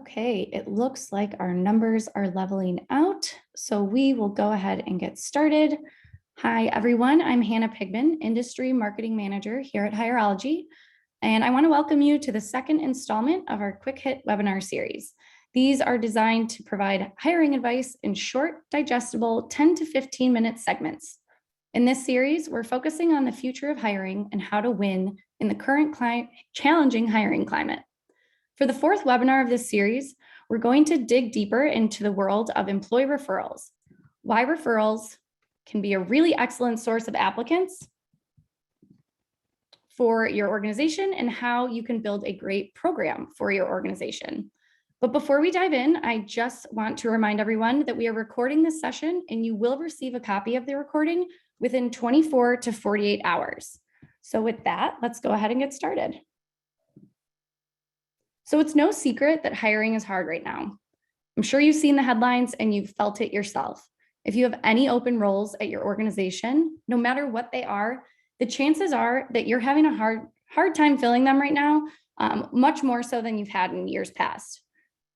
Okay, it looks like our numbers are leveling out, so we will go ahead and get started. Hi, everyone. I'm Hannah Pigman, Industry Marketing Manager here at Hireology, and I want to welcome you to the second installment of our Quick Hit webinar series. These are designed to provide hiring advice in short, digestible 10 to 15-minute segments. In this series, we're focusing on the future of hiring and how to win in the current challenging hiring climate. For the fourth webinar of this series, we're going to dig deeper into the world of employee referrals, why referrals can be a really excellent source of applicants for your organization, and how you can build a great program for your organization. But before we dive in, I just want to remind everyone that we are recording this session and you will receive a copy of the recording within 24 to 48 hours. So with that, let's go ahead and get started. So it's no secret that hiring is hard right now. I'm sure you've seen the headlines and you've felt it yourself. If you have any open roles at your organization, no matter what they are, the chances are that you're having a hard time filling them right now, much more so than you've had in years past.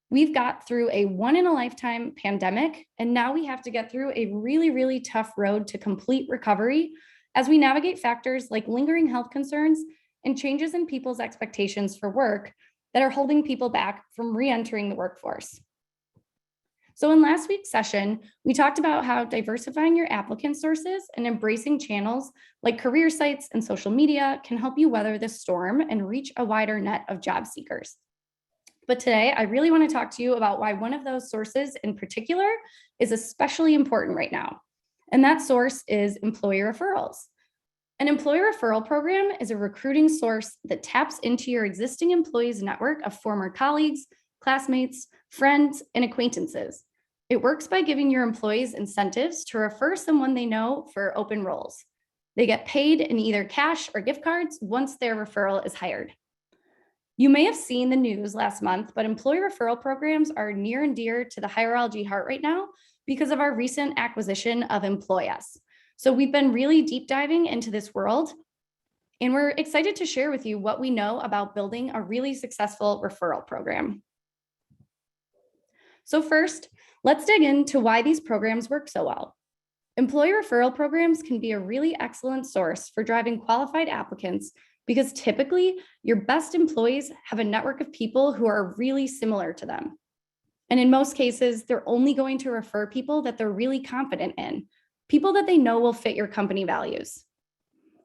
We've got through a once-in-a-lifetime pandemic, and now we have to get through a really, really tough road to complete recovery as we navigate factors like lingering health concerns and changes in people's expectations for work that are holding people back from re-entering the workforce. So in last week's session, we talked about how diversifying your applicant sources and embracing channels like career sites and social media can help you weather this storm and reach a wider net of job seekers. But today, I really want to talk to you about why one of those sources in particular is especially important right now. And that source is employee referrals. An employee referral program is a recruiting source that taps into your existing employees' network of former colleagues, classmates, friends, and acquaintances. It works by giving your employees incentives to refer someone they know for open roles. They get paid in either cash or gift cards once their referral is hired. You may have seen the news last month, but employee referral programs are near and dear to the Hireology heart right now because of our recent acquisition of Employ-Us. So we've been really deep diving into this world, and we're excited to share with you what we know about building a really successful referral program. So first, let's dig into why these programs work so well. Employee referral programs can be a really excellent source for driving qualified applicants because typically your best employees have a network of people who are really similar to them. And in most cases, they're only going to refer people that they're really confident in, people that they know will fit your company values.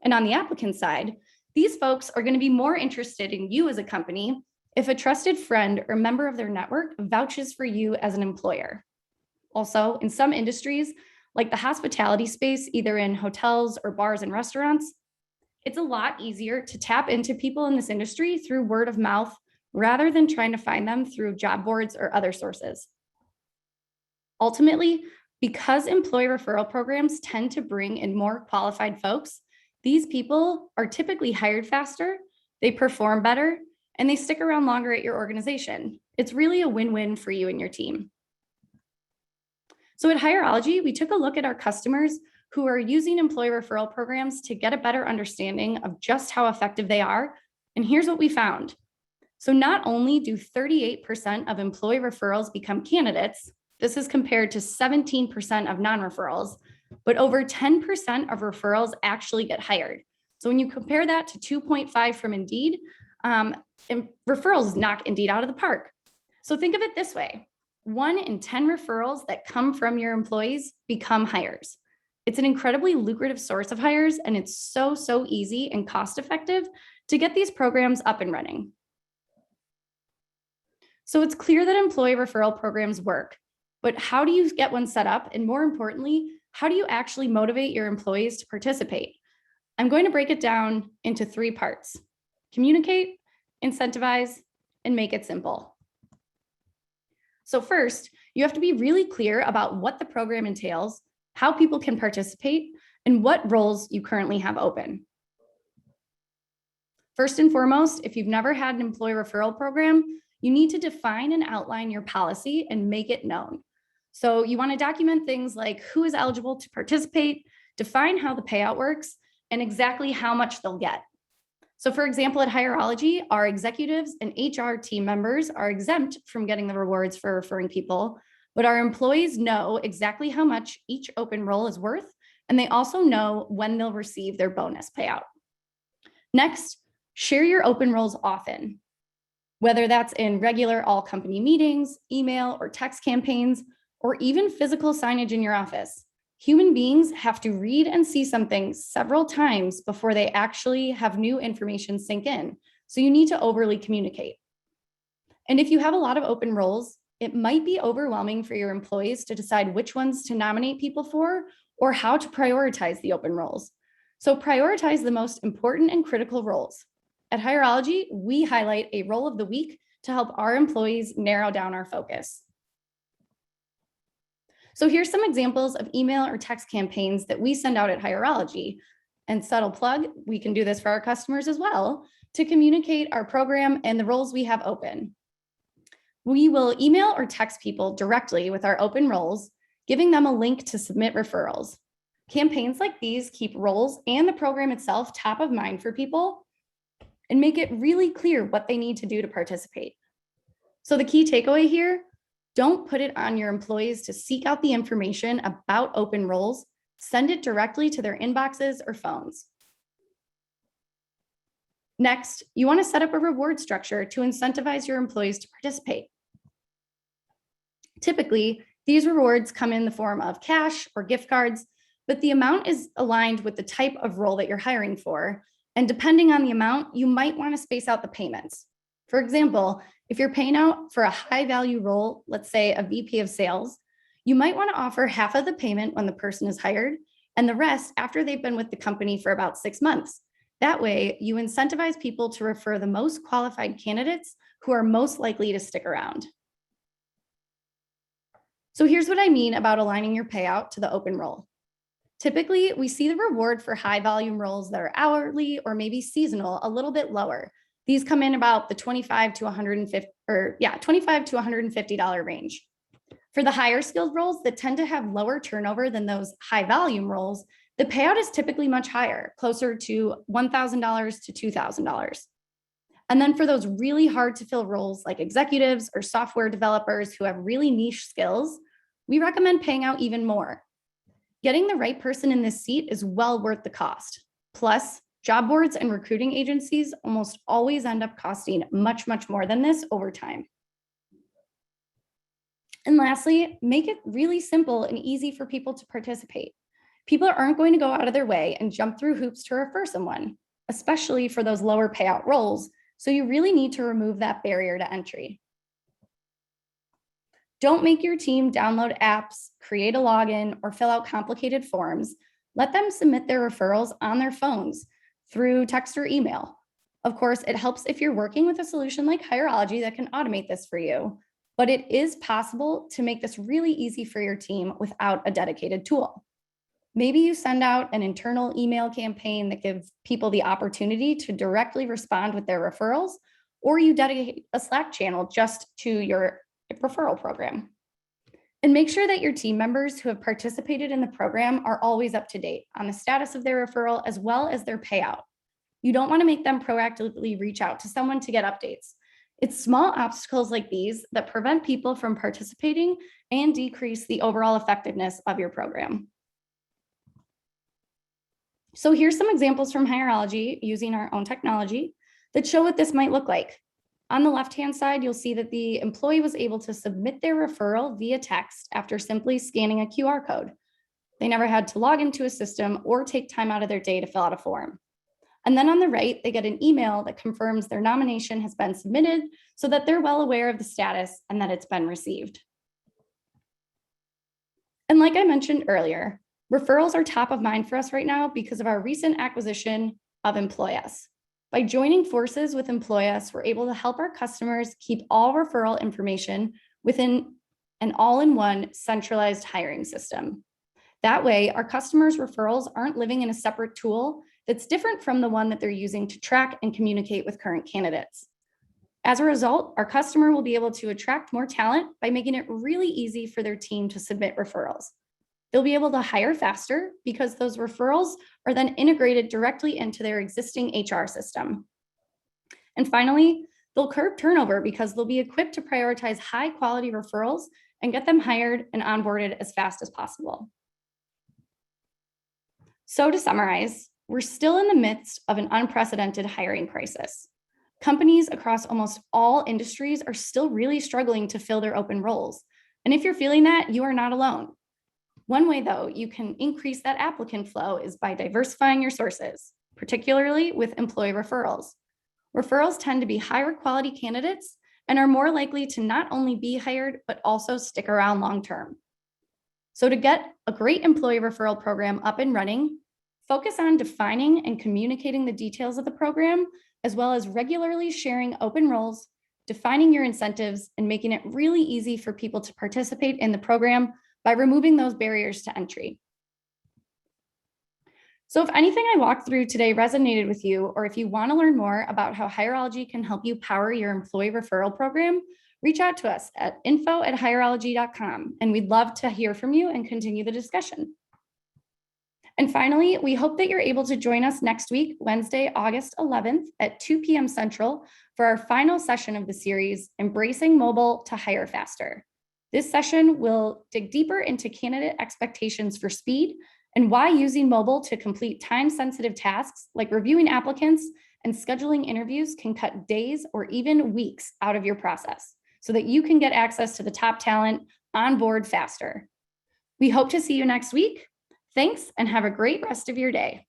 And on the applicant side, these folks are going to be more interested in you as a company if a trusted friend or member of their network vouches for you as an employer. Also, in some industries, like the hospitality space, either in hotels or bars and restaurants, it's a lot easier to tap into people in this industry through word of mouth rather than trying to find them through job boards or other sources. Ultimately, because employee referral programs tend to bring in more qualified folks, these people are typically hired faster, they perform better, and they stick around longer at your organization. It's really a win-win for you and your team. So at Hireology, we took a look at our customers who are using employee referral programs to get a better understanding of just how effective they are. And here's what we found. So not only do 38% of employee referrals become candidates, this is compared to 17% of non-referrals, but over 10% of referrals actually get hired. So when you compare that to 2.5 from Indeed, referrals knock Indeed out of the park. So think of it this way. 1 in 10 referrals that come from your employees become hires. It's an incredibly lucrative source of hires, and it's so easy and cost-effective to get these programs up and running. So it's clear that employee referral programs work, but how do you get one set up? And more importantly, how do you actually motivate your employees to participate? I'm going to break it down into 3 parts: communicate, incentivize, and make it simple. So first, you have to be really clear about what the program entails, how people can participate, and what roles you currently have open. First and foremost, if you've never had an employee referral program, you need to define and outline your policy and make it known. So you want to document things like who is eligible to participate, define how the payout works, and exactly how much they'll get. So for example, at Hireology, our executives and HR team members are exempt from getting the rewards for referring people, but our employees know exactly how much each open role is worth, and they also know when they'll receive their bonus payout. Next, share your open roles often, whether that's in regular all company meetings, email or text campaigns, or even physical signage in your office. Human beings have to read and see something several times before they actually have new information sink in. So you need to overly communicate. And if you have a lot of open roles, it might be overwhelming for your employees to decide which ones to nominate people for or how to prioritize the open roles. So prioritize the most important and critical roles. At Hireology, we highlight a role of the week to help our employees narrow down our focus. So here's some examples of email or text campaigns that we send out at Hireology. And subtle plug, we can do this for our customers as well to communicate our program and the roles we have open. We will email or text people directly with our open roles, giving them a link to submit referrals. Campaigns like these keep roles and the program itself top of mind for people and make it really clear what they need to do to participate. So the key takeaway here, don't put it on your employees to seek out the information about open roles. Send it directly to their inboxes or phones. Next, you want to set up a reward structure to incentivize your employees to participate. Typically, these rewards come in the form of cash or gift cards, but the amount is aligned with the type of role that you're hiring for. And depending on the amount, you might want to space out the payments. For example, if you're paying out for a high value role, let's say a VP of sales, you might want to offer half of the payment when the person is hired and the rest after they've been with the company for about 6 months. That way, you incentivize people to refer the most qualified candidates who are most likely to stick around. So here's what I mean about aligning your payout to the open role. Typically, we see the reward for high volume roles that are hourly or maybe seasonal a little bit lower. These come in about the $25 to $150 range. For the higher skilled roles that tend to have lower turnover than those high volume roles, the payout is typically much higher, closer to $1,000 to $2,000. And then for those really hard to fill roles like executives or software developers who have really niche skills, we recommend paying out even more. Getting the right person in this seat is well worth the cost. Plus, job boards and recruiting agencies almost always end up costing much, much more than this over time. And lastly, make it really simple and easy for people to participate. People aren't going to go out of their way and jump through hoops to refer someone, especially for those lower payout roles. So you really need to remove that barrier to entry. Don't make your team download apps, create a login, or fill out complicated forms. Let them submit their referrals on their phones through text or email. Of course, it helps if you're working with a solution like Hireology that can automate this for you, but it is possible to make this really easy for your team without a dedicated tool. Maybe you send out an internal email campaign that gives people the opportunity to directly respond with their referrals, or you dedicate a Slack channel just to your referral program. And make sure that your team members who have participated in the program are always up to date on the status of their referral as well as their payout. You don't want to make them proactively reach out to someone to get updates. It's small obstacles like these that prevent people from participating and decrease the overall effectiveness of your program. So here's some examples from Hireology using our own technology that show what this might look like. On the left-hand side, you'll see that the employee was able to submit their referral via text after simply scanning a QR code. They never had to log into a system or take time out of their day to fill out a form. And then on the right, they get an email that confirms their nomination has been submitted so that they're well aware of the status and that it's been received. And like I mentioned earlier, referrals are top of mind for us right now because of our recent acquisition of EmployUs. By joining forces with EmployUs, we're able to help our customers keep all referral information within an all-in-one centralized hiring system. That way, our customers' referrals aren't living in a separate tool that's different from the one that they're using to track and communicate with current candidates. As a result, our customer will be able to attract more talent by making it really easy for their team to submit referrals. They'll be able to hire faster because those referrals are then integrated directly into their existing HR system. And finally, they'll curb turnover because they'll be equipped to prioritize high quality referrals and get them hired and onboarded as fast as possible. So to summarize, we're still in the midst of an unprecedented hiring crisis. Companies across almost all industries are still really struggling to fill their open roles. And if you're feeling that, you are not alone. One way, though, you can increase that applicant flow is by diversifying your sources, particularly with employee referrals. Referrals tend to be higher quality candidates and are more likely to not only be hired, but also stick around long term. So to get a great employee referral program up and running, focus on defining and communicating the details of the program, as well as regularly sharing open roles, defining your incentives, and making it really easy for people to participate in the program by removing those barriers to entry. So if anything I walked through today resonated with you, or if you want to learn more about how Hireology can help you power your employee referral program, reach out to us at info@hireology.com, and we'd love to hear from you and continue the discussion. And finally, we hope that you're able to join us next week, Wednesday, August 11th at 2 p.m. Central for our final session of the series, Embracing Mobile to Hire Faster. This session will dig deeper into candidate expectations for speed and why using mobile to complete time-sensitive tasks like reviewing applicants and scheduling interviews can cut days or even weeks out of your process so that you can get access to the top talent on board faster. We hope to see you next week. Thanks, and have a great rest of your day.